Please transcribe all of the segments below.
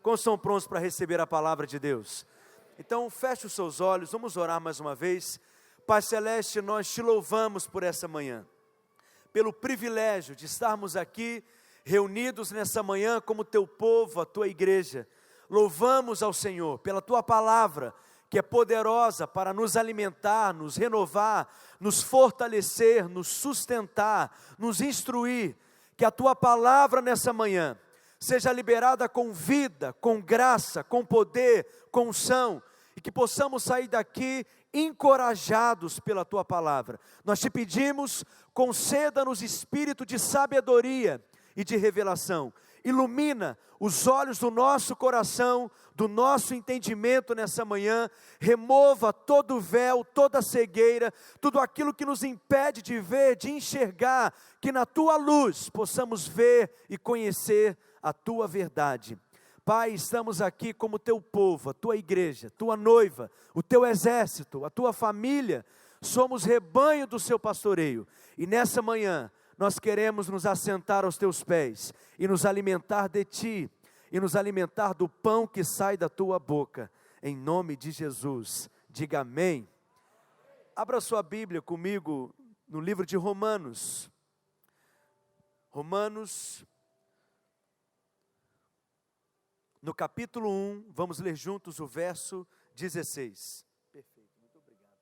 Quantos estão prontos para receber a palavra de Deus? Então feche os seus olhos, vamos orar mais uma vez. Pai Celeste, nós te louvamos por essa manhã, pelo privilégio de estarmos aqui reunidos nessa manhã como teu povo, a tua igreja. Louvamos ao Senhor pela tua palavra, que é poderosa para nos alimentar, nos renovar, nos fortalecer, nos sustentar, nos instruir. Que a tua palavra nessa manhã seja liberada com vida, com graça, com poder, com unção, e que possamos sair daqui encorajados pela tua palavra. Nós te pedimos, conceda-nos espírito de sabedoria e de revelação. Ilumina os olhos do nosso coração, do nosso entendimento nessa manhã. Remova todo o véu, toda a cegueira, tudo aquilo que nos impede de ver, de enxergar, que na tua luz possamos ver e conhecer a tua verdade. Pai, estamos aqui como teu povo, a tua igreja, tua noiva, o teu exército, a tua família. Somos rebanho do seu pastoreio, e nessa manhã nós queremos nos assentar aos teus pés e nos alimentar de ti, e nos alimentar do pão que sai da tua boca, em nome de Jesus. Diga amém. Abra sua Bíblia comigo no livro de Romanos. Romanos, no capítulo 1, vamos ler juntos o verso 16. Perfeito, muito obrigado.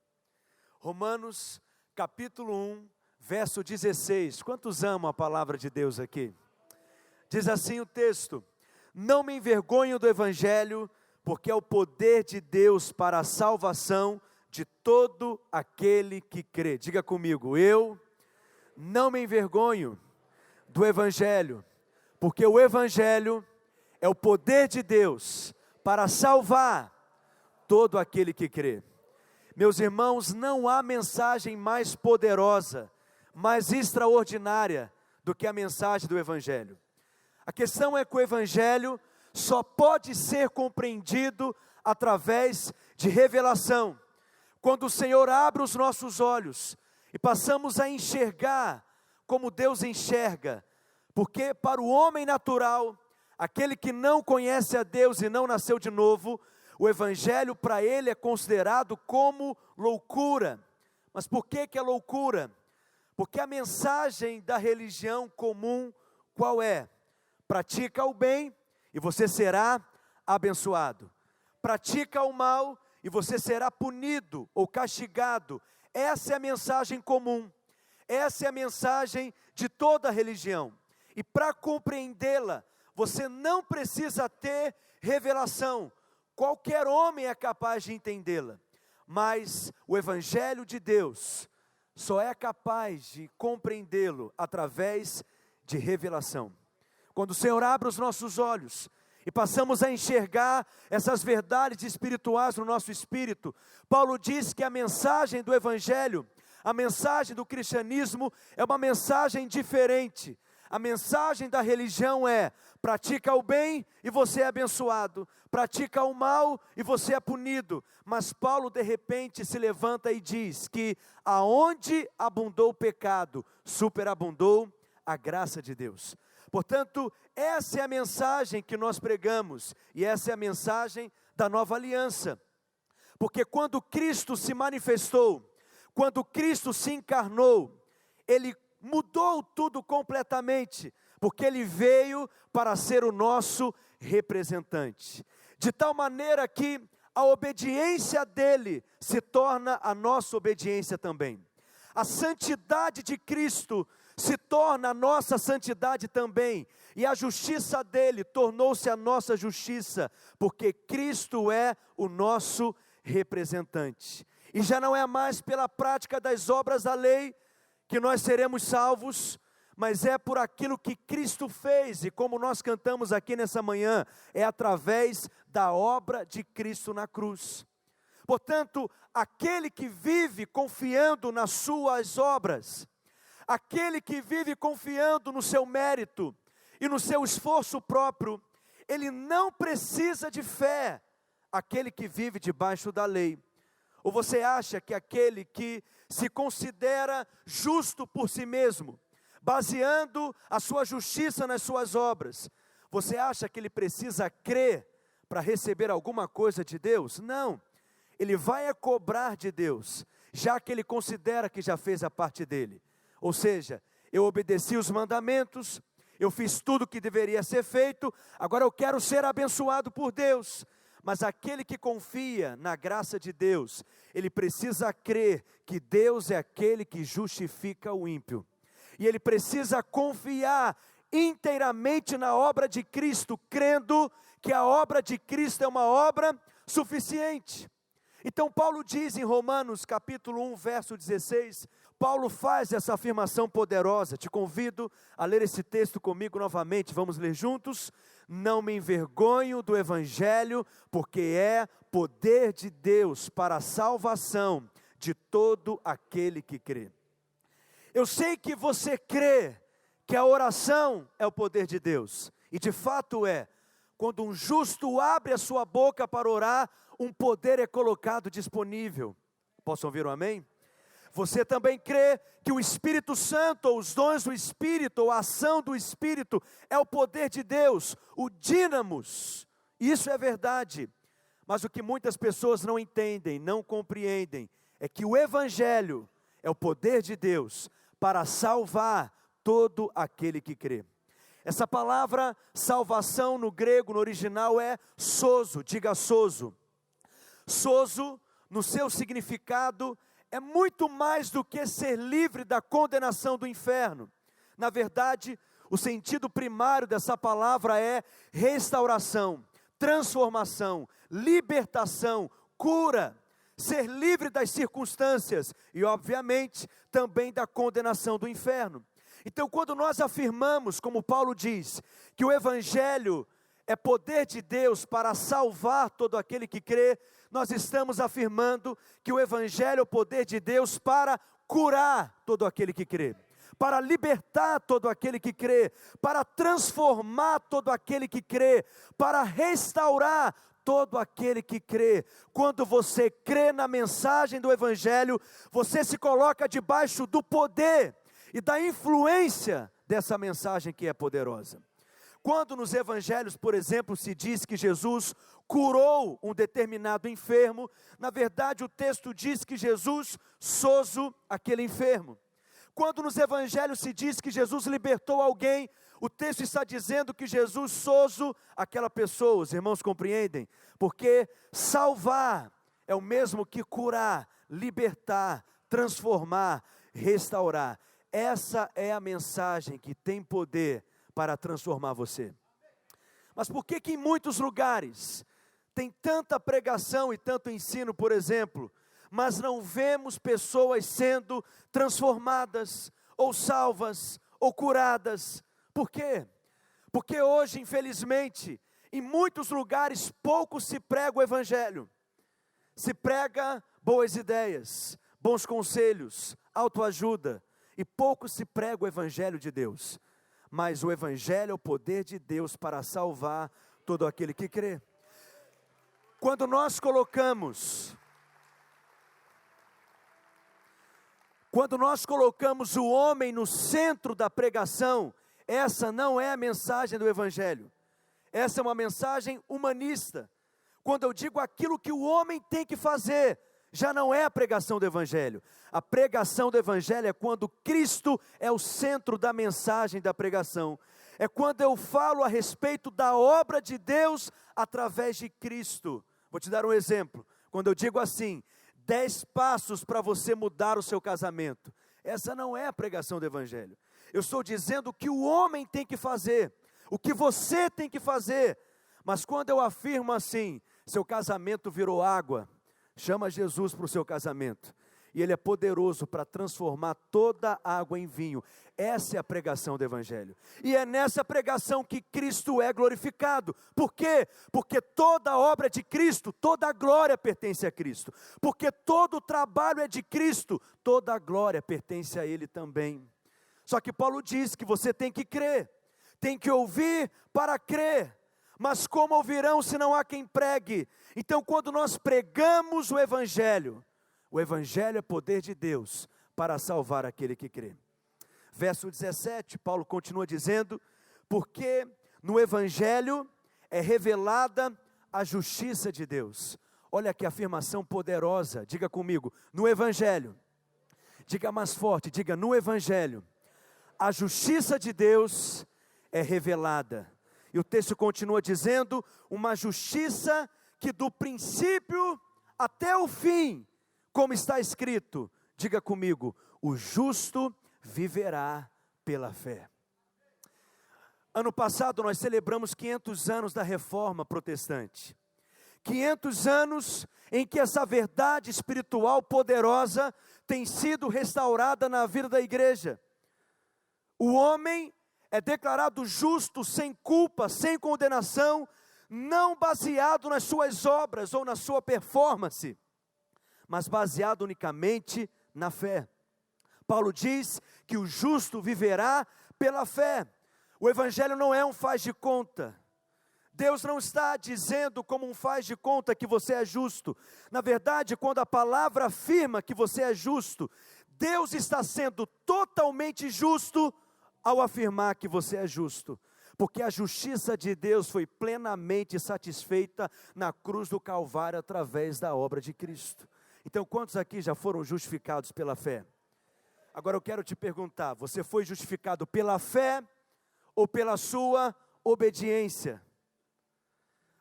Romanos, capítulo 1, verso 16. Quantos amam a palavra de Deus aqui? Diz assim o texto: não me envergonho do evangelho, porque é o poder de Deus para a salvação de todo aquele que crê. Diga comigo, eu não me envergonho do evangelho, porque o evangelho é o poder de Deus para salvar todo aquele que crê. Meus irmãos, não há mensagem mais poderosa, mais extraordinária do que a mensagem do evangelho. A questão é que o evangelho só pode ser compreendido através de revelação. Quando o Senhor abre os nossos olhos e passamos a enxergar como Deus enxerga, porque para o homem natural, aquele que não conhece a Deus e não nasceu de novo, o evangelho para ele é considerado como loucura. Mas por que é loucura? Porque a mensagem da religião comum, qual é? Pratica o bem e você será abençoado. Pratica o mal e você será punido ou castigado. Essa é a mensagem comum. Essa é a mensagem de toda a religião. E para compreendê-la, você não precisa ter revelação. Qualquer homem é capaz de entendê-la. Mas o evangelho de Deus só é capaz de compreendê-lo através de revelação. Quando o Senhor abre os nossos olhos e passamos a enxergar essas verdades espirituais no nosso espírito, Paulo diz que a mensagem do evangelho, a mensagem do cristianismo é uma mensagem diferente. A mensagem da religião é: pratica o bem e você é abençoado, pratica o mal e você é punido. Mas Paulo de repente se levanta e diz que aonde abundou o pecado, superabundou a graça de Deus. Portanto, essa é a mensagem que nós pregamos, e essa é a mensagem da nova aliança. Porque quando Cristo se manifestou, quando Cristo se encarnou, Ele mudou tudo completamente, porque Ele veio para ser o nosso representante. De tal maneira que a obediência dEle se torna a nossa obediência também. A santidade de Cristo se torna a nossa santidade também, e a justiça dele tornou-se a nossa justiça, porque Cristo é o nosso representante. E já não é mais pela prática das obras da lei que nós seremos salvos, mas é por aquilo que Cristo fez, e como nós cantamos aqui nessa manhã, é através da obra de Cristo na cruz. Portanto, aquele que vive confiando nas suas obras, aquele que vive confiando no seu mérito e no seu esforço próprio, ele não precisa de fé, aquele que vive debaixo da lei. Ou você acha que aquele que se considera justo por si mesmo, baseando a sua justiça nas suas obras, você acha que ele precisa crer para receber alguma coisa de Deus? Não, ele vai cobrar de Deus, já que ele considera que já fez a parte dele. Ou seja, eu obedeci os mandamentos, eu fiz tudo o que deveria ser feito, agora eu quero ser abençoado por Deus. Mas aquele que confia na graça de Deus, ele precisa crer que Deus é aquele que justifica o ímpio. E ele precisa confiar inteiramente na obra de Cristo, crendo que a obra de Cristo é uma obra suficiente. Então Paulo diz em Romanos capítulo 1, verso 16, Paulo faz essa afirmação poderosa. Te convido a ler esse texto comigo novamente, vamos ler juntos. Não me envergonho do Evangelho, porque é poder de Deus para a salvação de todo aquele que crê. Eu sei que você crê que a oração é o poder de Deus, e de fato é. Quando um justo abre a sua boca para orar, um poder é colocado disponível. Posso ouvir um amém? Você também crê que o Espírito Santo, ou os dons do Espírito, ou a ação do Espírito, é o poder de Deus, o dínamos. Isso é verdade. Mas o que muitas pessoas não entendem, não compreendem, é que o Evangelho é o poder de Deus para salvar todo aquele que crê. Essa palavra salvação no grego, no original é sozo, diga sozo. Sozo, no seu significado, é muito mais do que ser livre da condenação do inferno. Na verdade, o sentido primário dessa palavra é restauração, transformação, libertação, cura, ser livre das circunstâncias e, obviamente, também da condenação do inferno. Então, quando nós afirmamos, como Paulo diz, que o Evangelho é poder de Deus para salvar todo aquele que crê, nós estamos afirmando que o Evangelho é o poder de Deus para curar todo aquele que crê, para libertar todo aquele que crê, para transformar todo aquele que crê, para restaurar todo aquele que crê. Quando você crê na mensagem do Evangelho, você se coloca debaixo do poder e da influência dessa mensagem que é poderosa. Quando nos evangelhos, por exemplo, se diz que Jesus curou um determinado enfermo, na verdade o texto diz que Jesus sozo aquele enfermo. Quando nos evangelhos se diz que Jesus libertou alguém, o texto está dizendo que Jesus sozo aquela pessoa. Os irmãos compreendem? Porque salvar é o mesmo que curar, libertar, transformar, restaurar. Essa é a mensagem que tem poder para transformar você. Mas por que em muitos lugares tem tanta pregação e tanto ensino, por exemplo, mas não vemos pessoas sendo transformadas, ou salvas, ou curadas? Por quê? Porque hoje, infelizmente, em muitos lugares pouco se prega o Evangelho. Se prega boas ideias, bons conselhos, autoajuda, e pouco se prega o Evangelho de Deus. Mas o Evangelho é o poder de Deus para salvar todo aquele que crê. Quando nós colocamos o homem no centro da pregação, essa não é a mensagem do Evangelho. Essa é uma mensagem humanista. Quando eu digo aquilo que o homem tem que fazer, já não é a pregação do Evangelho. A pregação do Evangelho é quando Cristo é o centro da mensagem da pregação. É quando eu falo a respeito da obra de Deus através de Cristo. Vou te dar um exemplo. Quando eu digo assim, 10 passos para você mudar o seu casamento. Essa não é a pregação do Evangelho. Eu estou dizendo o que o homem tem que fazer, o que você tem que fazer. Mas quando eu afirmo assim, seu casamento virou água, chama Jesus para o seu casamento, e Ele é poderoso para transformar toda água em vinho. Essa é a pregação do Evangelho, e é nessa pregação que Cristo é glorificado. Por quê? Porque toda a obra é de Cristo, toda a glória pertence a Cristo, porque todo o trabalho é de Cristo, toda a glória pertence a Ele também. Só que Paulo diz que você tem que crer, tem que ouvir para crer. Mas como ouvirão se não há quem pregue? Então, quando nós pregamos o Evangelho é poder de Deus para salvar aquele que crê. Verso 17, Paulo continua dizendo, porque no Evangelho é revelada a justiça de Deus. Olha que afirmação poderosa, diga comigo, no Evangelho. Diga mais forte, diga no Evangelho. A justiça de Deus é revelada. E o texto continua dizendo, uma justiça que do princípio até o fim, como está escrito, diga comigo, o justo viverá pela fé. Ano passado nós celebramos 500 anos da Reforma Protestante. 500 anos em que essa verdade espiritual poderosa tem sido restaurada na vida da igreja. O homem é declarado justo, sem culpa, sem condenação, não baseado nas suas obras ou na sua performance, mas baseado unicamente na fé. Paulo diz que o justo viverá pela fé. O Evangelho não é um faz de conta. Deus não está dizendo como um faz de conta que você é justo. Na verdade, quando a palavra afirma que você é justo, Deus está sendo totalmente justo ao afirmar que você é justo. Porque a justiça de Deus foi plenamente satisfeita na cruz do Calvário através da obra de Cristo. Então, quantos aqui já foram justificados pela fé? Agora eu quero te perguntar, você foi justificado pela fé ou pela sua obediência?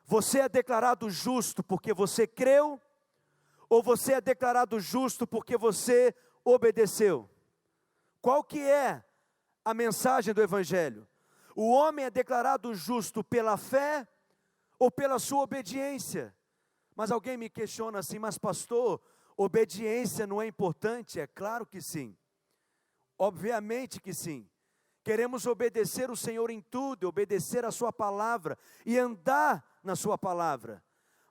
Você é declarado justo porque você creu, ou você é declarado justo porque você obedeceu? Qual que é a mensagem do Evangelho? O homem é declarado justo pela fé ou pela sua obediência? Mas alguém me questiona assim, mas pastor, obediência não é importante? É claro que sim, obviamente que sim. Queremos obedecer o Senhor em tudo, obedecer a sua palavra e andar na sua palavra.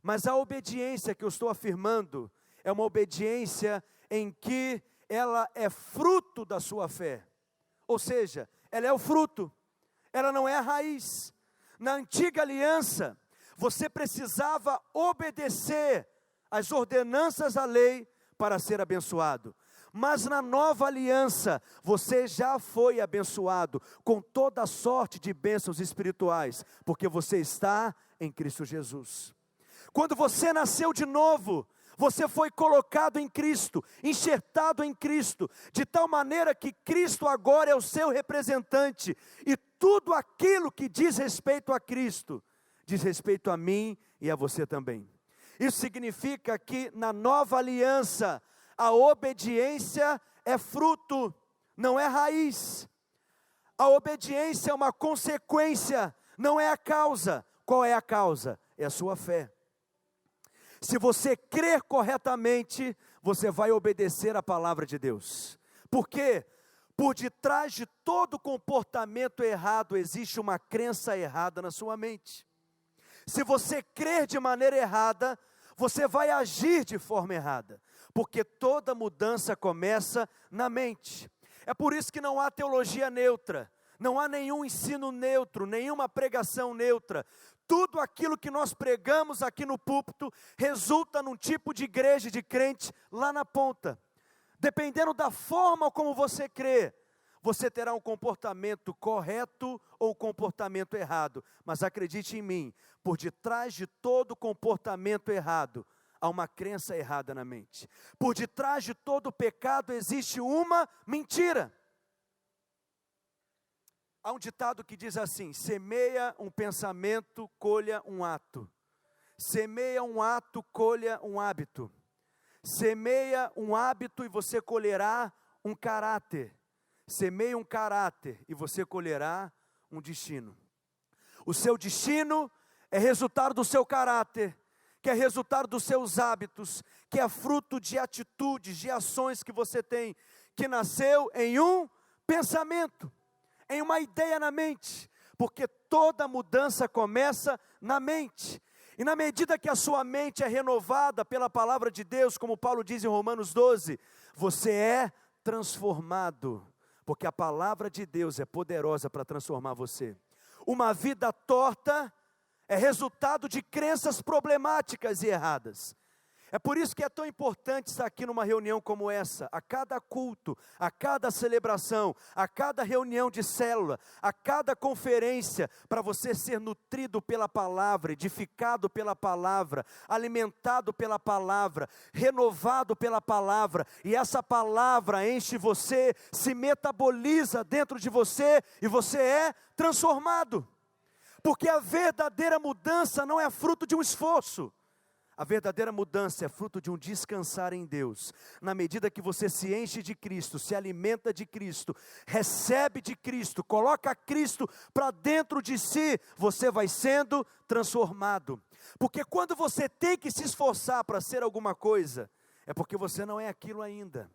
Mas a obediência que eu estou afirmando é uma obediência em que ela é fruto da sua fé. Ou seja, ela é o fruto, ela não é a raiz. Na antiga aliança, você precisava obedecer às ordenanças da lei para ser abençoado. Mas na nova aliança, você já foi abençoado com toda a sorte de bênçãos espirituais, porque você está em Cristo Jesus. Quando você nasceu de novo, você foi colocado em Cristo, enxertado em Cristo, de tal maneira que Cristo agora é o seu representante, e tudo aquilo que diz respeito a Cristo, diz respeito a mim e a você também. Isso significa que na nova aliança, a obediência é fruto, não é raiz. A obediência é uma consequência, não é a causa. Qual é a causa? É a sua fé. Se você crer corretamente, você vai obedecer a palavra de Deus. Por quê? Por detrás de todo comportamento errado, existe uma crença errada na sua mente. Se você crer de maneira errada, você vai agir de forma errada. Porque toda mudança começa na mente. É por isso que não há teologia neutra, não há nenhum ensino neutro, nenhuma pregação neutra. Tudo aquilo que nós pregamos aqui no púlpito resulta num tipo de igreja, de crente, lá na ponta. Dependendo da forma como você crê, você terá um comportamento correto ou um comportamento errado. Mas acredite em mim, por detrás de todo comportamento errado, há uma crença errada na mente. Por detrás de todo pecado existe uma mentira. Há um ditado que diz assim: semeia um pensamento, colha um ato. Semeia um ato, colha um hábito. Semeia um hábito e você colherá um caráter. Semeia um caráter e você colherá um destino. O seu destino é resultado do seu caráter, que é resultado dos seus hábitos, que é fruto de atitudes, de ações que você tem, que nasceu em um pensamento, em uma ideia na mente, porque toda mudança começa na mente. E na medida que a sua mente é renovada pela palavra de Deus, como Paulo diz em Romanos 12, você é transformado, porque a palavra de Deus é poderosa para transformar você. Uma vida torta é resultado de crenças problemáticas e erradas. É por isso que é tão importante estar aqui numa reunião como essa, a cada culto, a cada celebração, a cada reunião de célula, a cada conferência, para você ser nutrido pela palavra, edificado pela palavra, alimentado pela palavra, renovado pela palavra, e essa palavra enche você, se metaboliza dentro de você, e você é transformado. Porque a verdadeira mudança não é fruto de um esforço. A verdadeira mudança é fruto de um descansar em Deus. Na medida que você se enche de Cristo, se alimenta de Cristo, recebe de Cristo, coloca Cristo para dentro de si, você vai sendo transformado. Porque quando você tem que se esforçar para ser alguma coisa, é porque você não é aquilo ainda.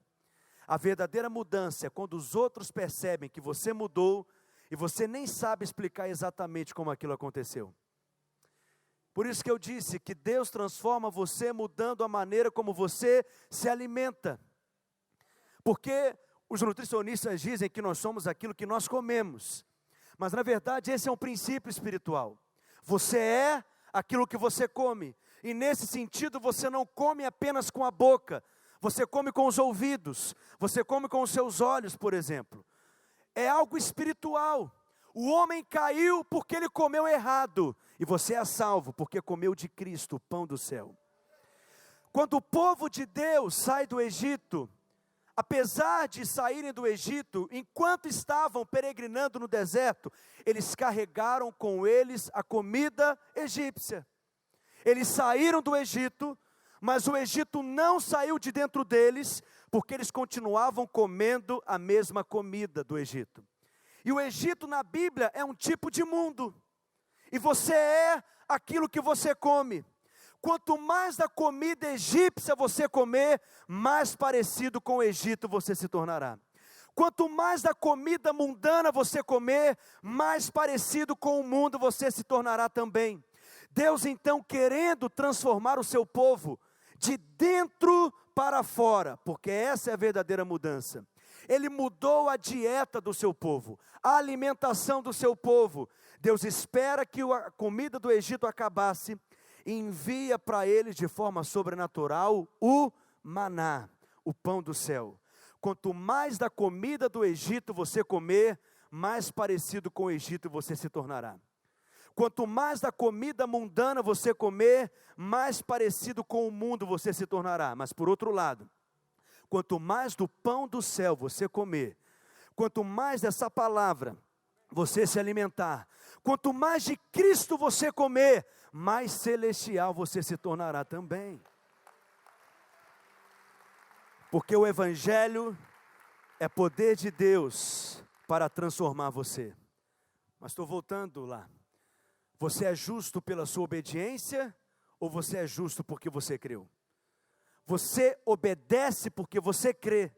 A verdadeira mudança é quando os outros percebem que você mudou e você nem sabe explicar exatamente como aquilo aconteceu. Por isso que eu disse que Deus transforma você mudando a maneira como você se alimenta. Porque os nutricionistas dizem que nós somos aquilo que nós comemos. Mas na verdade esse é um princípio espiritual. Você é aquilo que você come. E nesse sentido você não come apenas com a boca. Você come com os ouvidos. Você come com os seus olhos, por exemplo. É algo espiritual. O homem caiu porque ele comeu errado, e você é salvo porque comeu de Cristo, o pão do céu. Quando o povo de Deus sai do Egito, apesar de saírem do Egito, enquanto estavam peregrinando no deserto, eles carregaram com eles a comida egípcia. Eles saíram do Egito, mas o Egito não saiu de dentro deles, porque eles continuavam comendo a mesma comida do Egito. E o Egito na Bíblia é um tipo de mundo. E você é aquilo que você come. Quanto mais da comida egípcia você comer, mais parecido com o Egito você se tornará. Quanto mais da comida mundana você comer, mais parecido com o mundo você se tornará também. Deus então querendo transformar o seu povo de dentro para fora, porque essa é a verdadeira mudança. Ele mudou a dieta do seu povo, a alimentação do seu povo. Deus espera que a comida do Egito acabasse e envia para eles de forma sobrenatural o maná, o pão do céu. Quanto mais da comida do Egito você comer, mais parecido com o Egito você se tornará. Quanto mais da comida mundana você comer, mais parecido com o mundo você se tornará. Mas por outro lado, quanto mais do pão do céu você comer, quanto mais dessa palavra você se alimentar, quanto mais de Cristo você comer, mais celestial você se tornará também. Porque o Evangelho é poder de Deus para transformar você. Mas estou voltando lá. Você é justo pela sua obediência ou você é justo porque você creu? Você obedece porque você crê.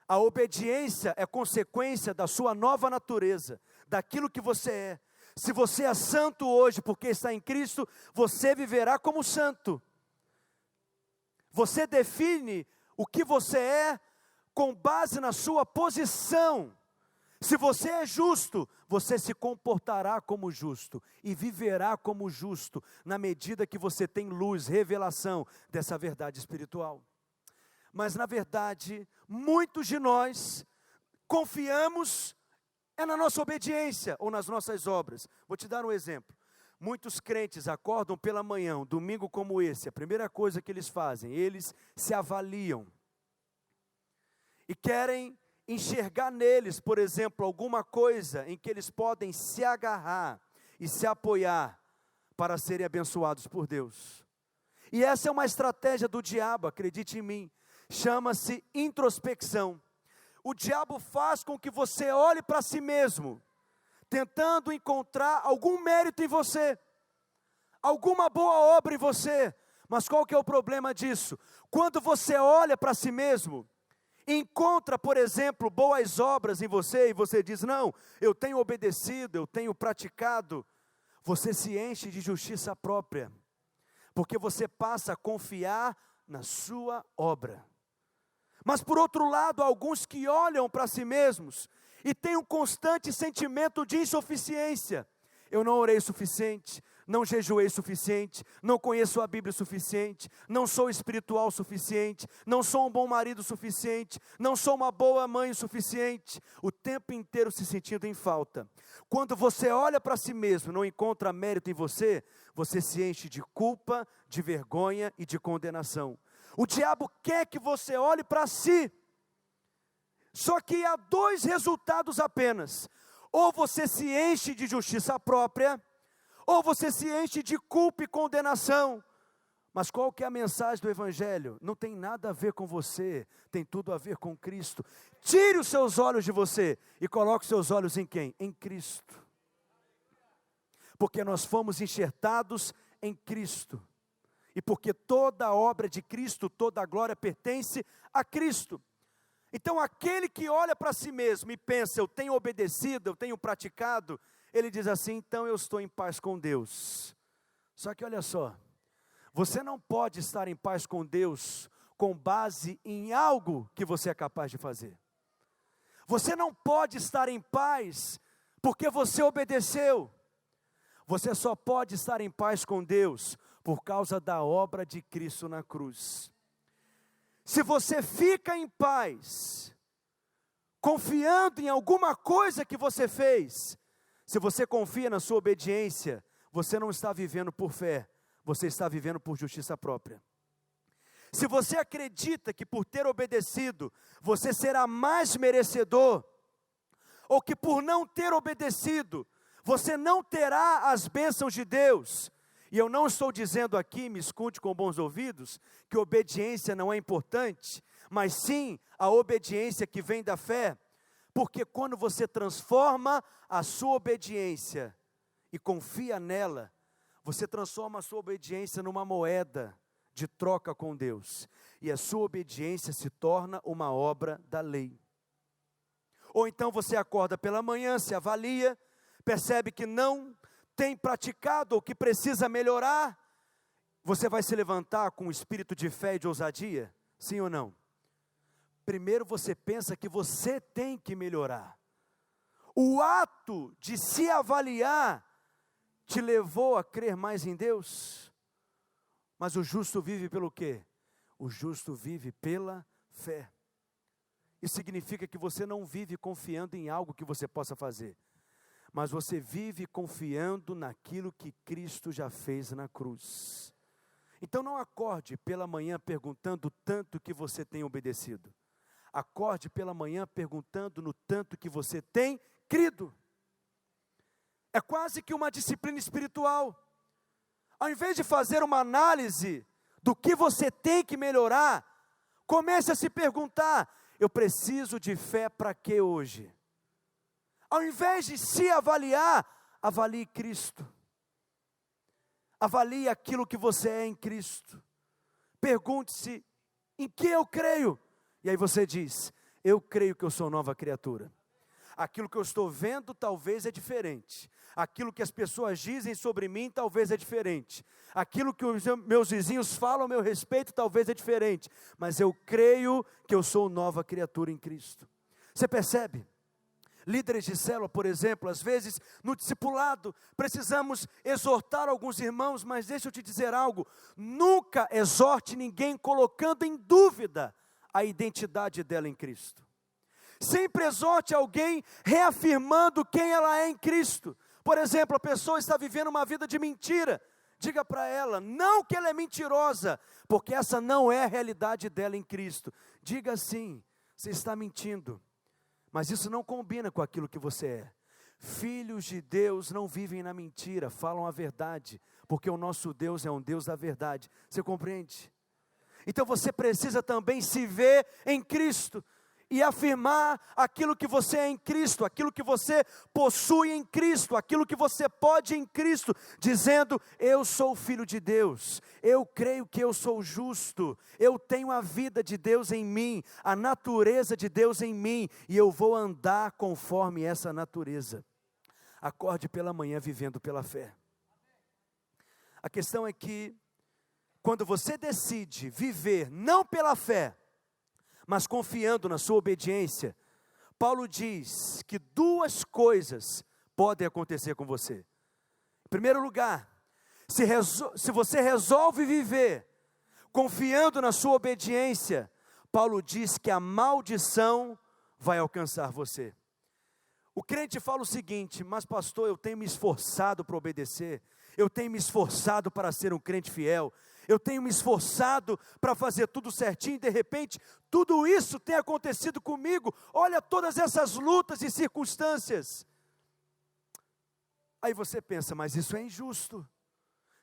A obediência é consequência da sua nova natureza, daquilo que você é. Se você é santo hoje porque está em Cristo, você viverá como santo. Você define o que você é com base na sua posição. Se você é justo, você se comportará como justo e viverá como justo, na medida que você tem luz, revelação dessa verdade espiritual. Mas na verdade, muitos de nós confiamos na nossa obediência ou nas nossas obras. Vou te dar um exemplo. Muitos crentes acordam pela manhã, um domingo como esse, a primeira coisa que eles fazem, eles se avaliam e querem enxergar neles, por exemplo, alguma coisa em que eles podem se agarrar e se apoiar para serem abençoados por Deus. E essa é uma estratégia do diabo, acredite em mim, chama-se introspecção. O diabo faz com que você olhe para si mesmo, tentando encontrar algum mérito em você, alguma boa obra em você. Mas qual que é o problema disso? Quando você olha para si mesmo, encontra, por exemplo, boas obras em você, e você diz, não, eu tenho obedecido, eu tenho praticado, você se enche de justiça própria, porque você passa a confiar na sua obra. Mas por outro lado, há alguns que olham para si mesmos, e têm um constante sentimento de insuficiência. eu não orei o suficiente, não jejuei o suficiente, não conheço a Bíblia o suficiente, não sou espiritual o suficiente, não sou um bom marido o suficiente, não sou uma boa mãe o suficiente, o tempo inteiro se sentindo em falta. Quando você olha para si mesmo e não encontra mérito em você, você se enche de culpa, de vergonha e de condenação. O diabo quer que você olhe para si, só que há dois resultados apenas: ou você se enche de justiça própria, ou você se enche de culpa e condenação. Mas qual que é a mensagem do Evangelho? Não tem nada a ver com você, tem tudo a ver com Cristo. Tire os seus olhos de você e coloque os seus olhos em quem? Em Cristo. Porque nós fomos enxertados em Cristo. E porque toda a obra de Cristo, toda a glória pertence a Cristo. Então aquele que olha para si mesmo e pensa, eu tenho obedecido, eu tenho praticado, ele diz assim, então eu estou em paz com Deus. Só que olha só, você não pode estar em paz com Deus com base em algo que você é capaz de fazer. Você não pode estar em paz porque você obedeceu. Você só pode estar em paz com Deus por causa da obra de Cristo na cruz. Se você fica em paz, confiando em alguma coisa que você fez, se você confia na sua obediência, você não está vivendo por fé, você está vivendo por justiça própria. Se você acredita que por ter obedecido, você será mais merecedor, ou que por não ter obedecido, você não terá as bênçãos de Deus. E eu não estou dizendo aqui, me escute com bons ouvidos, que obediência não é importante, mas sim a obediência que vem da fé, porque quando você transforma a sua obediência e confia nela, você transforma a sua obediência numa moeda de troca com Deus, e a sua obediência se torna uma obra da lei. Ou então você acorda pela manhã, se avalia, percebe que não tem praticado ou que precisa melhorar, você vai se levantar com um espírito de fé e de ousadia? Sim ou não? Primeiro você pensa que você tem que melhorar. O ato de se avaliar te levou a crer mais em Deus? Mas o justo vive pelo quê? O justo vive pela fé. Isso significa que você não vive confiando em algo que você possa fazer, mas você vive confiando naquilo que Cristo já fez na cruz. Então não acorde pela manhã perguntando o tanto que você tem obedecido. Acorde pela manhã perguntando no tanto que você tem crido. É quase que uma disciplina espiritual. Ao invés de fazer uma análise do que você tem que melhorar, comece a se perguntar, eu preciso de fé para quê hoje? Ao invés de se avaliar, avalie Cristo. Avalie aquilo que você é em Cristo. Pergunte-se, em que eu creio? E aí você diz, eu creio que eu sou nova criatura. Aquilo que eu estou vendo talvez é diferente. Aquilo que as pessoas dizem sobre mim talvez é diferente. Aquilo que os meus vizinhos falam a meu respeito talvez é diferente. Mas eu creio que eu sou nova criatura em Cristo. Você percebe? Líderes de célula, por exemplo, às vezes no discipulado precisamos exortar alguns irmãos, mas deixa eu te dizer algo, nunca exorte ninguém colocando em dúvida a identidade dela em Cristo. Sempre exorte alguém reafirmando quem ela é em Cristo. Por exemplo, a pessoa está vivendo uma vida de mentira, diga para ela, não que ela é mentirosa, porque essa não é a realidade dela em Cristo. Diga assim, você está mentindo. Mas isso não combina com aquilo que você é. Filhos de Deus não vivem na mentira, falam a verdade, porque o nosso Deus é um Deus da verdade. Você compreende? Então você precisa também se ver em Cristo e afirmar aquilo que você é em Cristo, aquilo que você possui em Cristo, aquilo que você pode em Cristo, dizendo, eu sou filho de Deus, eu creio que eu sou justo, eu tenho a vida de Deus em mim, a natureza de Deus em mim, e eu vou andar conforme essa natureza. Acorde pela manhã vivendo pela fé. A questão é que, quando você decide viver não pela fé, mas confiando na sua obediência, Paulo diz que duas coisas podem acontecer com você. primeiro lugar, se você resolve viver confiando na sua obediência, Paulo diz que a maldição vai alcançar você. O crente fala o seguinte: mas pastor, eu tenho me esforçado para obedecer, eu tenho me esforçado para ser um crente fiel, eu tenho me esforçado para fazer tudo certinho, e de repente, tudo isso tem acontecido comigo, olha todas essas lutas e circunstâncias. Aí você pensa, mas isso é injusto,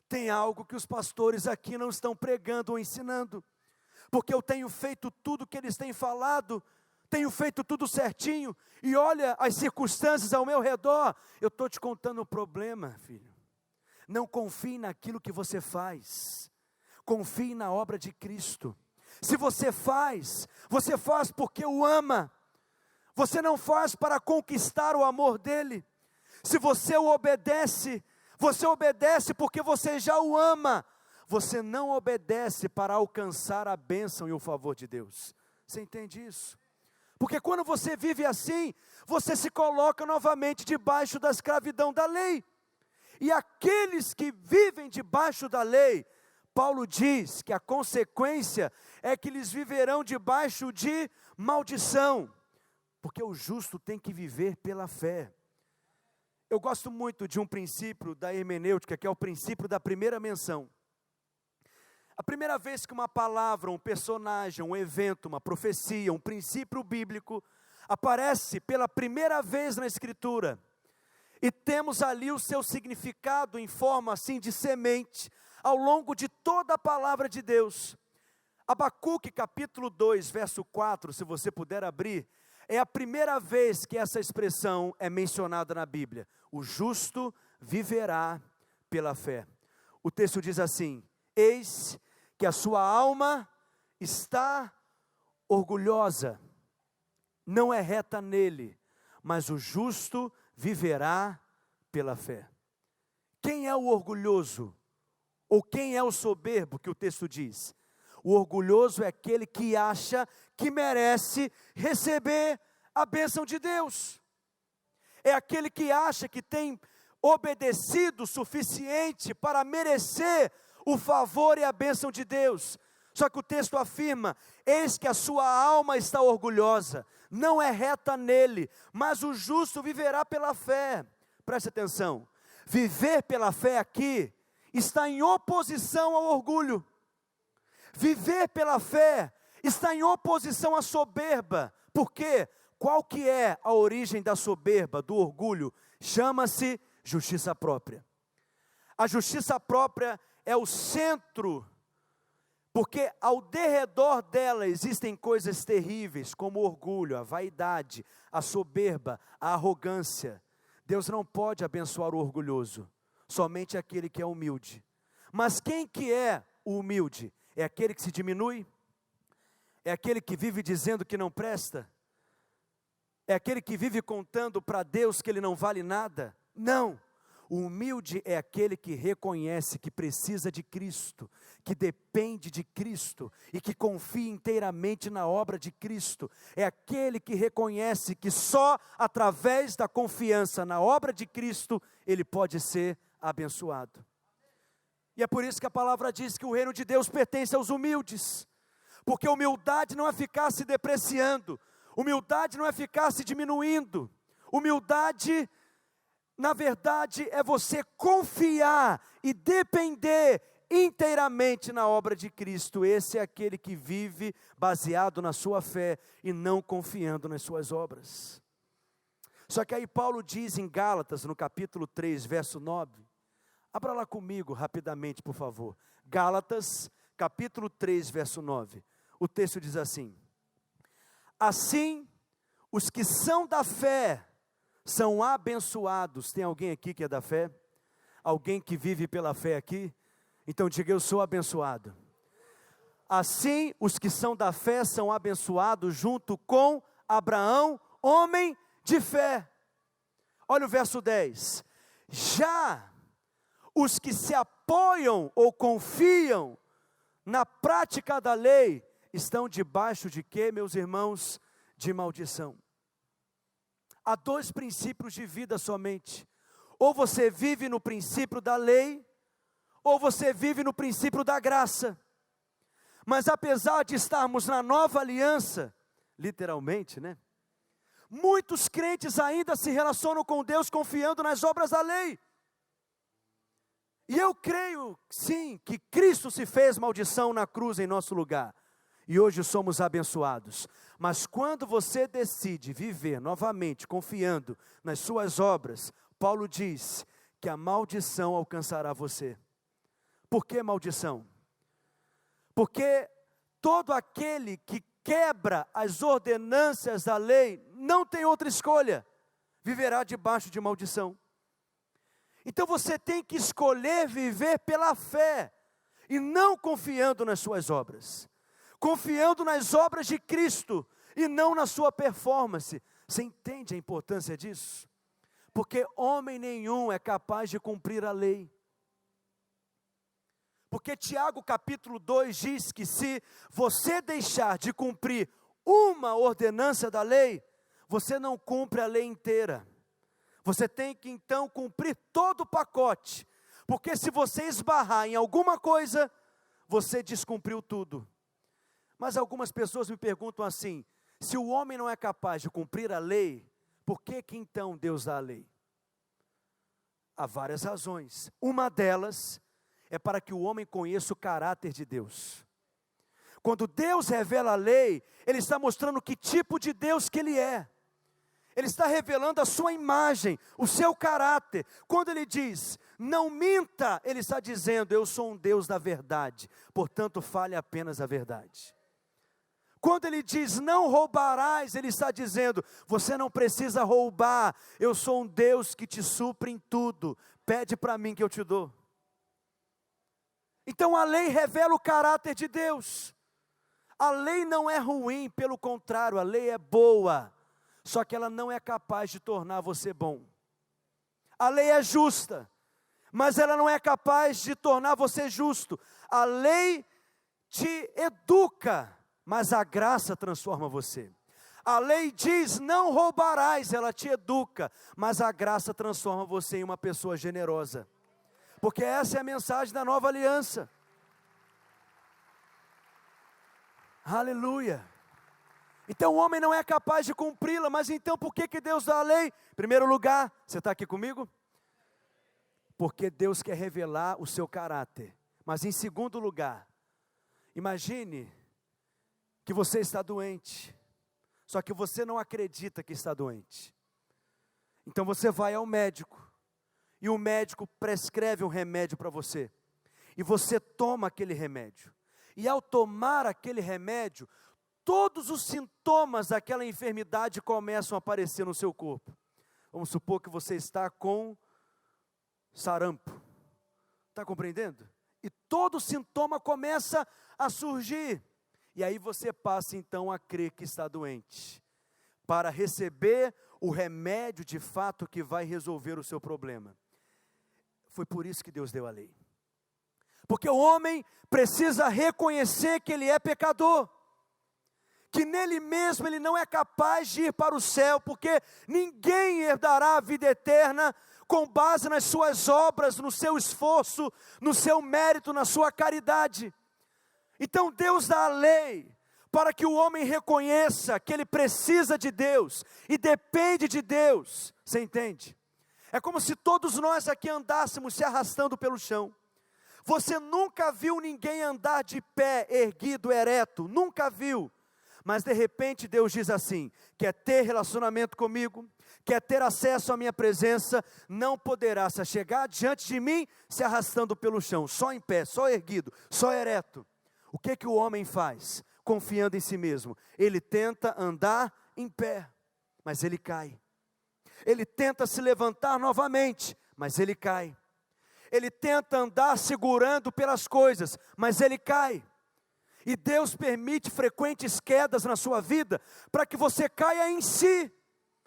tem algo que os pastores aqui não estão pregando ou ensinando, porque eu tenho feito tudo que eles têm falado, tenho feito tudo certinho, e olha as circunstâncias ao meu redor. Eu estou te contando um problema, filho. Não confie naquilo que você faz, confie na obra de Cristo. Se você faz porque o ama, você não faz para conquistar o amor dele. Se você obedece porque você já o ama, você não obedece para alcançar a bênção e o favor de Deus. Você entende isso? Porque quando você vive assim, você se coloca novamente debaixo da escravidão da lei. E aqueles que vivem debaixo da lei, Paulo diz que a consequência é que eles viverão debaixo de maldição, porque o justo tem que viver pela fé. Eu gosto muito de um princípio da hermenêutica, que é o princípio da primeira menção. A primeira vez que uma palavra, um personagem, um evento, uma profecia, um princípio bíblico aparece pela primeira vez na Escritura, e temos ali o seu significado em forma assim de semente, ao longo de toda a palavra de Deus. Abacuque capítulo 2, verso 4, se você puder abrir, é a primeira vez que essa expressão é mencionada na Bíblia. O justo viverá pela fé. O texto diz assim: eis que a sua alma está orgulhosa, não é reta nele, mas o justo viverá pela fé. Quem é o orgulhoso? Ou quem é o soberbo, que o texto diz? O orgulhoso é aquele que acha que merece receber a bênção de Deus. É aquele que acha que tem obedecido o suficiente para merecer o favor e a bênção de Deus. Só que o texto afirma: eis que a sua alma está orgulhosa, não é reta nele, mas o justo viverá pela fé. Preste atenção, viver pela fé aqui está em oposição ao orgulho. Viver pela fé está em oposição à soberba. Por quê? Qual que é a origem da soberba, do orgulho? Chama-se justiça própria. A justiça própria é o centro, porque ao derredor dela existem coisas terríveis, como o orgulho, a vaidade, a soberba, a arrogância. Deus não pode abençoar o orgulhoso, somente aquele que é humilde. Mas quem que é o humilde? É aquele que se diminui? É aquele que vive dizendo que não presta? É aquele que vive contando para Deus que ele não vale nada? Não. O humilde é aquele que reconhece que precisa de Cristo, que depende de Cristo e que confia inteiramente na obra de Cristo. É aquele que reconhece que só através da confiança na obra de Cristo ele pode ser abençoado. E é por isso que a palavra diz que o reino de Deus pertence aos humildes, porque humildade não é ficar se depreciando, humildade não é ficar se diminuindo, humildade, na verdade, é você confiar e depender inteiramente na obra de Cristo. Esse é aquele que vive baseado na sua fé e não confiando nas suas obras. Só que aí Paulo diz em Gálatas, no capítulo 3, verso 9, abra lá comigo rapidamente, por favor. Gálatas, capítulo 3, verso 9. O texto diz assim: assim, os que são da fé são abençoados. Tem alguém aqui que é da fé? Alguém que vive pela fé aqui? Então diga: eu sou abençoado. Assim, os que são da fé são abençoados junto com Abraão, homem de fé. Olha o verso 10. Já os que se apoiam ou confiam na prática da lei estão debaixo de quê, meus irmãos? De maldição. Há dois princípios de vida somente: Ou você vive no princípio da lei, ou você vive no princípio da graça. Mas apesar de estarmos na nova aliança, literalmente, né? Muitos crentes ainda se relacionam com Deus confiando nas obras da lei. E eu creio, sim, que Cristo se fez maldição na cruz em nosso lugar. E hoje somos abençoados. Mas quando você decide viver novamente confiando nas suas obras, Paulo diz que a maldição alcançará você. Por que maldição? Porque todo aquele que quebra as ordenâncias da lei, não tem outra escolha, viverá debaixo de maldição. Então você tem que escolher viver pela fé, e não confiando nas suas obras, confiando nas obras de Cristo, e não na sua performance. Você entende a importância disso? Porque homem nenhum é capaz de cumprir a lei. Porque Tiago capítulo 2 diz que se você deixar de cumprir uma ordenança da lei, você não cumpre a lei inteira. Você tem que então cumprir todo o pacote, porque se você esbarrar em alguma coisa, você descumpriu tudo. Mas algumas pessoas me perguntam assim: se o homem não é capaz de cumprir a lei, por que então Deus dá a lei? Há várias razões. Uma delas é para que o homem conheça o caráter de Deus. Quando Deus revela a lei, Ele está mostrando que tipo de Deus que Ele é. Ele está revelando a sua imagem, o seu caráter. Quando Ele diz, não minta, Ele está dizendo, eu sou um Deus da verdade, portanto fale apenas a verdade. Quando Ele diz, não roubarás, Ele está dizendo, você não precisa roubar, eu sou um Deus que te supre em tudo, pede para mim que eu te dou. Então a lei revela o caráter de Deus. A lei não é ruim, pelo contrário, a lei é boa, só que ela não é capaz de tornar você bom. A lei é justa, mas ela não é capaz de tornar você justo. A lei te educa, mas a graça transforma você. A lei diz, não roubarás, ela te educa, mas a graça transforma você em uma pessoa generosa. Porque essa é a mensagem da nova aliança. Aleluia. Então o homem não é capaz de cumpri-la, mas então por que Deus dá a lei? Em primeiro lugar, você está aqui comigo? Porque Deus quer revelar o seu caráter. Mas em segundo lugar, imagine que você está doente, só que você não acredita que está doente. Então você vai ao médico, e o médico prescreve um remédio para você, e você toma aquele remédio, e ao tomar aquele remédio, todos os sintomas daquela enfermidade começam a aparecer no seu corpo. Vamos supor que você está com sarampo, está compreendendo? E todo sintoma começa a surgir, e aí você passa então a crer que está doente, para receber o remédio de fato que vai resolver o seu problema. Foi por isso que Deus deu a lei. Porque o homem precisa reconhecer que ele é pecador, que nele mesmo ele não é capaz de ir para o céu, porque ninguém herdará a vida eterna com base nas suas obras, no seu esforço, no seu mérito, na sua caridade. Então Deus dá a lei para que o homem reconheça que ele precisa de Deus e depende de Deus. Você entende? É como se todos nós aqui andássemos se arrastando pelo chão. Você nunca viu ninguém andar de pé, erguido, ereto, nunca viu. Mas de repente Deus diz assim, quer ter relacionamento comigo, quer ter acesso à minha presença, não poderá se chegar diante de mim se arrastando pelo chão, só em pé, só erguido, só ereto. O que o homem faz? Confiando em si mesmo, ele tenta andar em pé, mas ele cai. Ele tenta se levantar novamente, mas ele cai. Ele tenta andar segurando pelas coisas, mas ele cai. E Deus permite frequentes quedas na sua vida, para que você caia em si,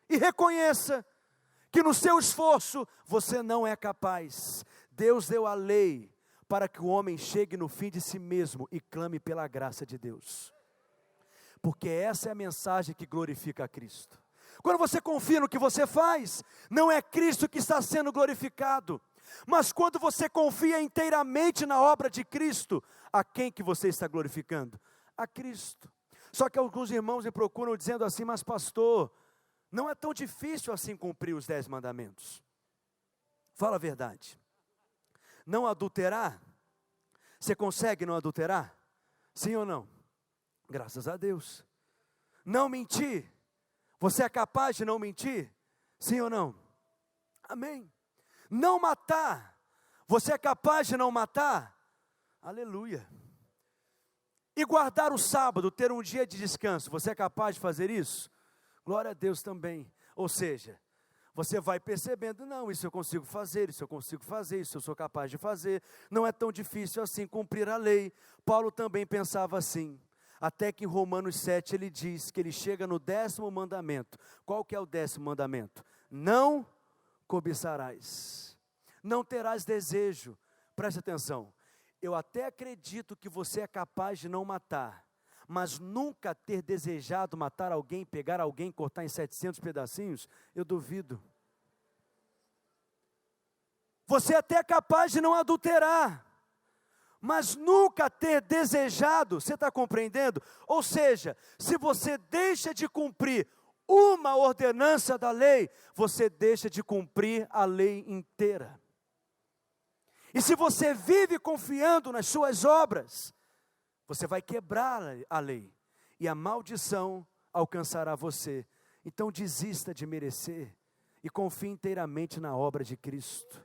e reconheça, que no seu esforço, você não é capaz. Deus deu a lei, para que o homem chegue no fim de si mesmo, e clame pela graça de Deus. Porque essa é a mensagem que glorifica a Cristo. Quando você confia no que você faz, não é Cristo que está sendo glorificado. Mas quando você confia inteiramente na obra de Cristo, a quem que você está glorificando? A Cristo. Só que alguns irmãos me procuram dizendo assim: mas pastor, não é tão difícil assim cumprir os 10 mandamentos. Fala a verdade. Não adulterar, você consegue não adulterar? Sim ou não? Graças a Deus. Não mentir, você é capaz de não mentir? Sim ou não? Amém. Não matar, você é capaz de não matar? Aleluia. E guardar o sábado, ter um dia de descanso, você é capaz de fazer isso? Glória a Deus também. Ou seja, você vai percebendo: não, isso eu consigo fazer, isso eu consigo fazer, isso eu sou capaz de fazer. Não é tão difícil assim cumprir a lei. Paulo também pensava assim. Até que em Romanos 7 ele diz que ele chega no 10º mandamento. Qual que é o 10º mandamento? Não cobiçarás. Não terás desejo. Preste atenção. Eu até acredito que você é capaz de não matar, mas nunca ter desejado matar alguém, pegar alguém, cortar em 700 pedacinhos, eu duvido. Você até é capaz de não adulterar, mas nunca ter desejado, você está compreendendo? Ou seja, se você deixa de cumprir uma ordenança da lei, você deixa de cumprir a lei inteira. E se você vive confiando nas suas obras, você vai quebrar a lei, e a maldição alcançará você. Então desista de merecer, e confie inteiramente na obra de Cristo.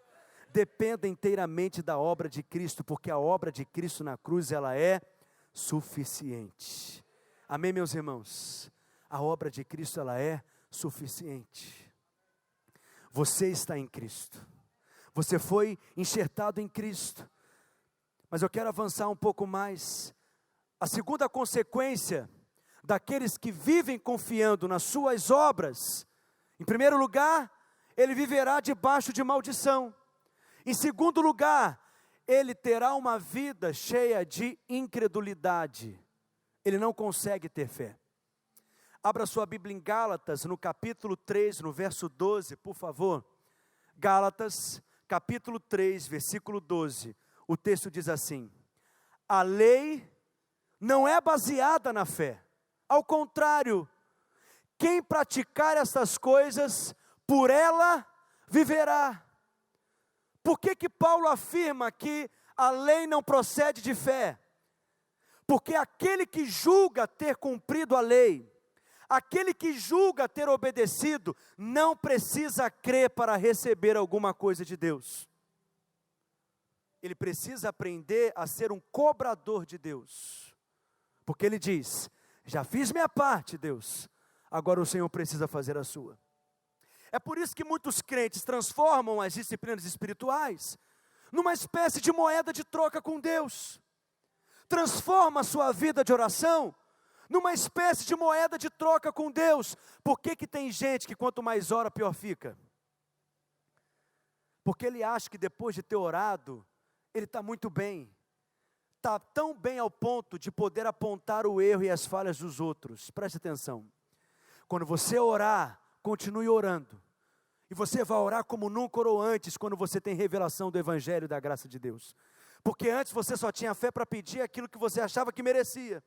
Dependa inteiramente da obra de Cristo, porque a obra de Cristo na cruz, ela é suficiente. Amém, meus irmãos? A obra de Cristo, ela é suficiente. Você está em Cristo. Você foi enxertado em Cristo. Mas eu quero avançar um pouco mais. A segunda consequência daqueles que vivem confiando nas suas obras, em primeiro lugar, ele viverá debaixo de maldição. Em segundo lugar, ele terá uma vida cheia de incredulidade. Ele não consegue ter fé. Abra sua Bíblia em Gálatas, no capítulo 3, no verso 12, por favor. Gálatas, capítulo 3, versículo 12. O texto diz assim: a lei não é baseada na fé. Ao contrário, quem praticar estas coisas, por ela viverá. Por que Paulo afirma que a lei não procede de fé? Porque aquele que julga ter cumprido a lei, aquele que julga ter obedecido, não precisa crer para receber alguma coisa de Deus. Ele precisa aprender a ser um cobrador de Deus. Porque ele diz: já fiz minha parte, Deus, agora o Senhor precisa fazer a sua. É por isso que muitos crentes transformam as disciplinas espirituais numa espécie de moeda de troca com Deus. Transforma a sua vida de oração numa espécie de moeda de troca com Deus. Por que tem gente que quanto mais ora, pior fica? Porque ele acha que depois de ter orado, ele está muito bem. Está tão bem ao ponto de poder apontar o erro e as falhas dos outros. Preste atenção. Quando você orar, continue orando. E você vai orar como nunca orou antes, quando você tem revelação do Evangelho e da graça de Deus. Porque antes você só tinha fé para pedir aquilo que você achava que merecia.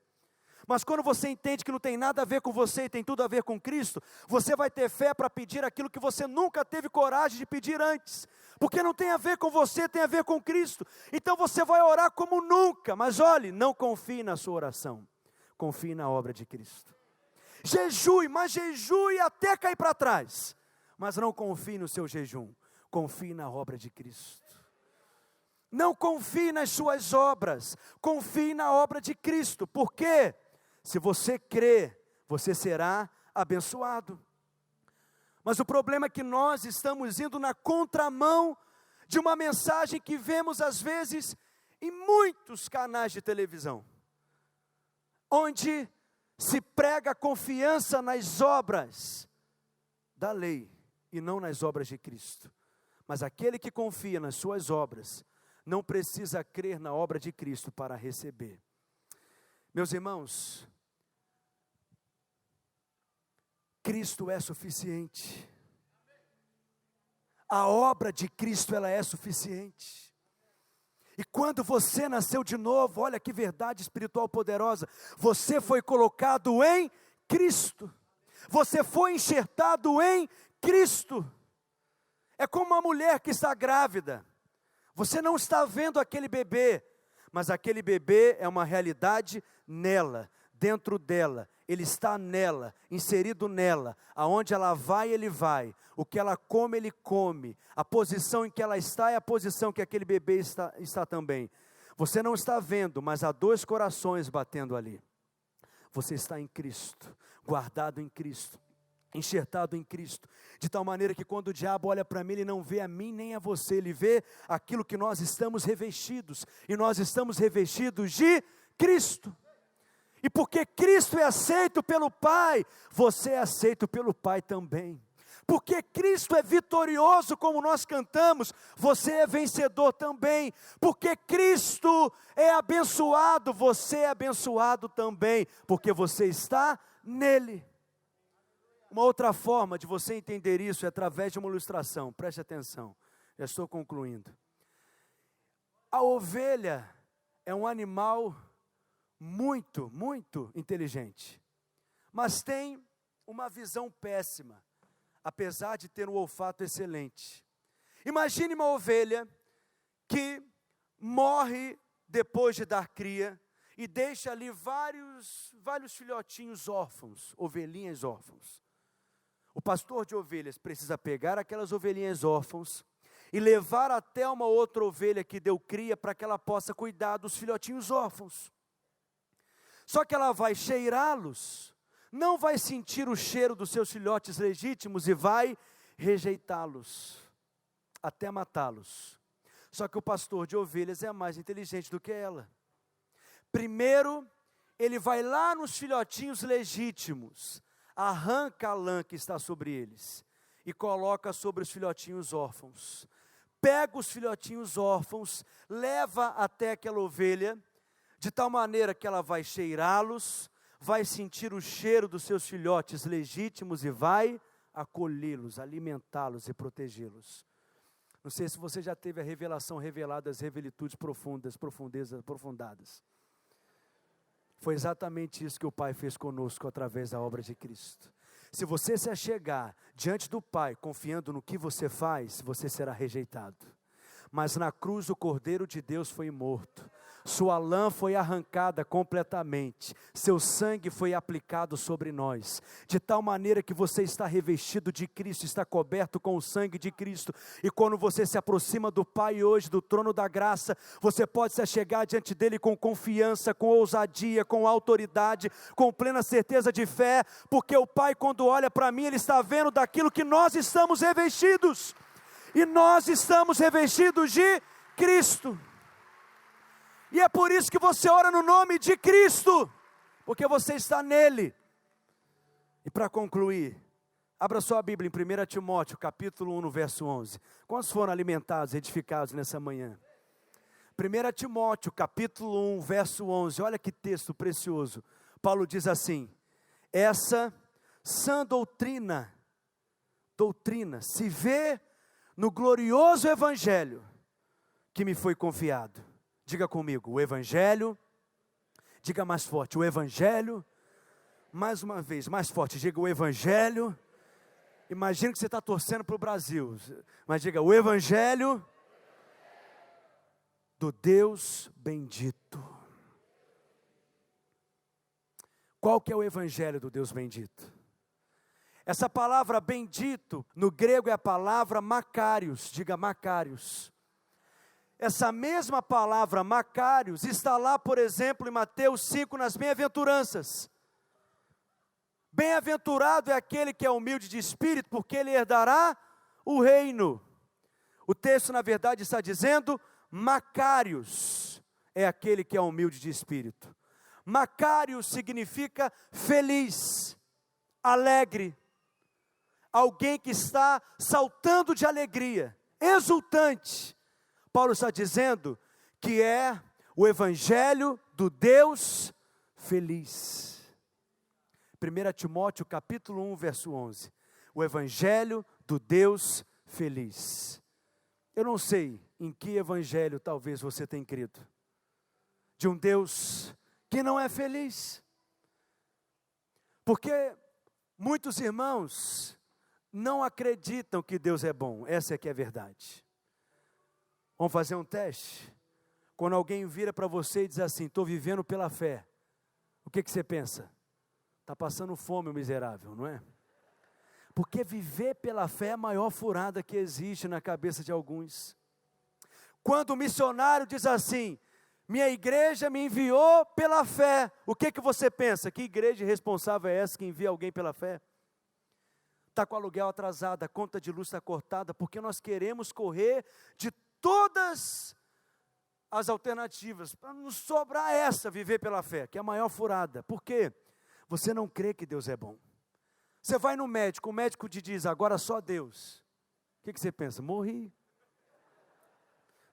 Mas quando você entende que não tem nada a ver com você e tem tudo a ver com Cristo, você vai ter fé para pedir aquilo que você nunca teve coragem de pedir antes. Porque não tem a ver com você, tem a ver com Cristo. Então você vai orar como nunca. Mas olhe, não confie na sua oração. Confie na obra de Cristo. Jejue, mas jejue até cair para trás. Mas não confie no seu jejum. Confie na obra de Cristo. Não confie nas suas obras. Confie na obra de Cristo. Por quê? Se você crer, você será abençoado. Mas o problema é que nós estamos indo na contramão de uma mensagem que vemos às vezes em muitos canais de televisão, onde se prega confiança nas obras da lei e não nas obras de Cristo. Mas aquele que confia nas suas obras não precisa crer na obra de Cristo para receber. Meus irmãos, Cristo é suficiente. A obra de Cristo, ela é suficiente. E quando você nasceu de novo, olha que verdade espiritual poderosa, você foi colocado em Cristo. Você foi enxertado em Cristo. É como uma mulher que está grávida. Você não está vendo aquele bebê, mas aquele bebê é uma realidade nela, dentro dela. Ele está nela, inserido nela. Aonde ela vai, ele vai. O que ela come, ele come. A posição em que ela está é a posição que aquele bebê está também. Você não está vendo, mas há dois corações batendo ali. Você está em Cristo, guardado em Cristo, enxertado em Cristo, de tal maneira que quando o diabo olha para mim, ele não vê a mim nem a você, ele vê aquilo que nós estamos revestidos, e nós estamos revestidos de Cristo. E porque Cristo é aceito pelo Pai, você é aceito pelo Pai também. Porque Cristo é vitorioso, como nós cantamos, você é vencedor também. Porque Cristo é abençoado, você é abençoado também, porque você está nele. Uma outra forma de você entender isso é através de uma ilustração, preste atenção, já estou concluindo. A ovelha é um animal muito, muito inteligente, mas tem uma visão péssima, apesar de ter um olfato excelente. Imagine uma ovelha que morre depois de dar cria e deixa ali vários filhotinhos órfãos, ovelhinhas órfãos. O pastor de ovelhas precisa pegar aquelas ovelhinhas órfãos e levar até uma outra ovelha que deu cria para que ela possa cuidar dos filhotinhos órfãos. Só que ela vai cheirá-los, não vai sentir o cheiro dos seus filhotes legítimos e vai rejeitá-los, até matá-los. Só que o pastor de ovelhas é mais inteligente do que ela. Primeiro, ele vai lá nos filhotinhos legítimos, arranca a lã que está sobre eles e coloca sobre os filhotinhos órfãos. Pega os filhotinhos órfãos, leva até aquela ovelha, de tal maneira que ela vai cheirá-los, vai sentir o cheiro dos seus filhotes legítimos e vai acolhê-los, alimentá-los e protegê-los. Não sei se você já teve a revelação revelada das revelitudes profundas, profundezas aprofundadas. Foi exatamente isso que o Pai fez conosco através da obra de Cristo. Se você se achegar diante do Pai, confiando no que você faz, você será rejeitado. Mas na cruz o Cordeiro de Deus foi morto. Sua lã foi arrancada completamente, seu sangue foi aplicado sobre nós, de tal maneira que você está revestido de Cristo, está coberto com o sangue de Cristo, e quando você se aproxima do Pai hoje, do trono da graça, você pode se achegar diante dele com confiança, com ousadia, com autoridade, com plena certeza de fé, porque o Pai, quando olha para mim, ele está vendo daquilo que nós estamos revestidos, e nós estamos revestidos de Cristo. E é por isso que você ora no nome de Cristo, porque você está nele. E para concluir, abra sua Bíblia em 1 Timóteo, capítulo 1, no verso 11. Quantos foram alimentados, edificados nessa manhã? 1 Timóteo, capítulo 1, verso 11, olha que texto precioso. Paulo diz assim: essa sã doutrina se vê no glorioso evangelho que me foi confiado. Diga comigo, o evangelho, diga mais forte, o evangelho, mais uma vez, mais forte, diga o evangelho. Imagina que você está torcendo para o Brasil, mas diga o evangelho do Deus bendito. Qual que é o evangelho do Deus bendito? Essa palavra bendito, no grego é a palavra Macários, diga Macários. Essa mesma palavra Macários está lá, por exemplo, em Mateus 5, nas bem-aventuranças. Bem-aventurado é aquele que é humilde de espírito, porque ele herdará o reino. O texto, na verdade, está dizendo, Macários é aquele que é humilde de espírito. Macários significa feliz, alegre, alguém que está saltando de alegria, exultante. Paulo está dizendo que é o evangelho do Deus feliz. 1 Timóteo capítulo 1, verso 11. O evangelho do Deus feliz. Eu não sei em que evangelho talvez você tenha crido. De um Deus que não é feliz. Porque muitos irmãos não acreditam que Deus é bom. Essa é que é a verdade. Vamos fazer um teste? Quando alguém vira para você e diz assim, estou vivendo pela fé. O que você pensa? Está passando fome o miserável, não é? Porque viver pela fé é a maior furada que existe na cabeça de alguns. Quando o missionário diz assim, minha igreja me enviou pela fé, o que você pensa? Que igreja irresponsável é essa que envia alguém pela fé? Está com o aluguel atrasado, a conta de luz está cortada, porque nós queremos correr de todas as alternativas, para não sobrar essa, viver pela fé, que é a maior furada. Por quê? Você não crê que Deus é bom. Você vai no médico, o médico te diz, agora só Deus. O que você pensa? Morri.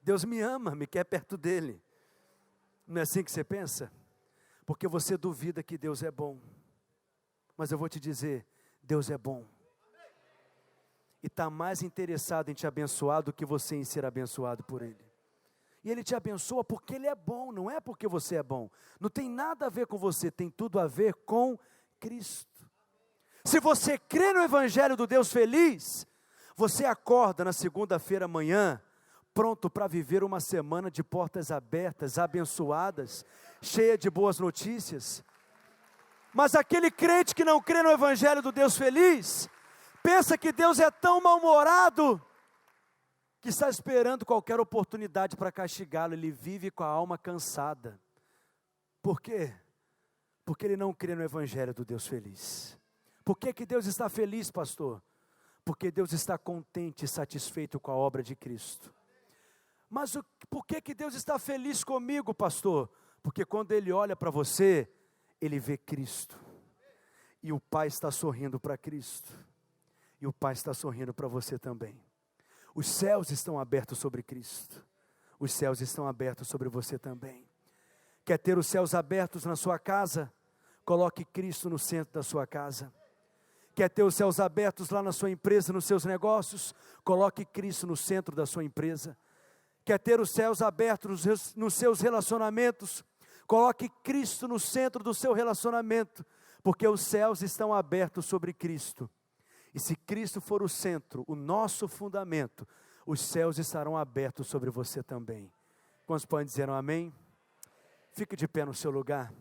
Deus me ama, me quer perto dele. Não é assim que você pensa? Porque você duvida que Deus é bom. Mas eu vou te dizer, Deus é bom. E está mais interessado em te abençoar do que você em ser abençoado por Ele. E Ele te abençoa porque Ele é bom, não é porque você é bom. Não tem nada a ver com você, tem tudo a ver com Cristo. Se você crê no Evangelho do Deus feliz, você acorda na segunda-feira amanhã, pronto para viver uma semana de portas abertas, abençoadas, cheia de boas notícias. Mas aquele crente que não crê no Evangelho do Deus feliz, pensa que Deus é tão mal-humorado, que está esperando qualquer oportunidade para castigá-lo. Ele vive com a alma cansada. Por quê? Porque ele não crê no Evangelho do Deus feliz. Por que Deus está feliz, pastor? Porque Deus está contente e satisfeito com a obra de Cristo. Mas por que Deus está feliz comigo, pastor? Porque quando Ele olha para você, Ele vê Cristo. E o Pai está sorrindo para Cristo. E o Pai está sorrindo para você também. Os céus estão abertos sobre Cristo. Os céus estão abertos sobre você também. Quer ter os céus abertos na sua casa? Coloque Cristo no centro da sua casa. Quer ter os céus abertos lá na sua empresa, nos seus negócios? Coloque Cristo no centro da sua empresa. Quer ter os céus abertos nos seus relacionamentos? Coloque Cristo no centro do seu relacionamento, porque os céus estão abertos sobre Cristo. E se Cristo for o centro, o nosso fundamento, os céus estarão abertos sobre você também. Quantos podem dizer um amém? Fique de pé no seu lugar.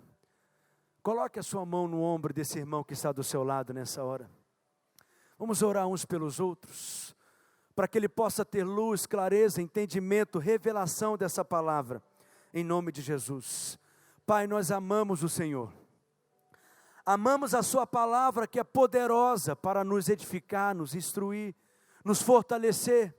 Coloque a sua mão no ombro desse irmão que está do seu lado nessa hora. Vamos orar uns pelos outros, para que ele possa ter luz, clareza, entendimento, revelação dessa palavra, em nome de Jesus. Pai, nós amamos o Senhor. Amamos a sua palavra que é poderosa para nos edificar, nos instruir, nos fortalecer.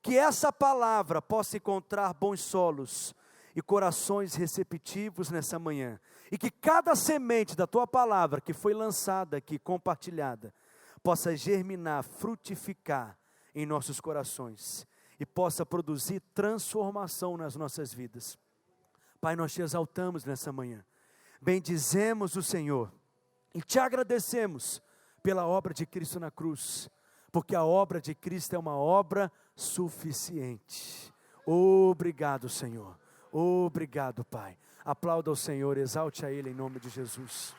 Que essa palavra possa encontrar bons solos e corações receptivos nessa manhã. E que cada semente da tua palavra que foi lançada aqui, compartilhada, possa germinar, frutificar em nossos corações. E possa produzir transformação nas nossas vidas. Pai, nós te exaltamos nessa manhã. Bendizemos o Senhor. E te agradecemos pela obra de Cristo na cruz, porque a obra de Cristo é uma obra suficiente. Obrigado, Senhor. Obrigado, Pai. Aplauda o Senhor, exalte a Ele em nome de Jesus.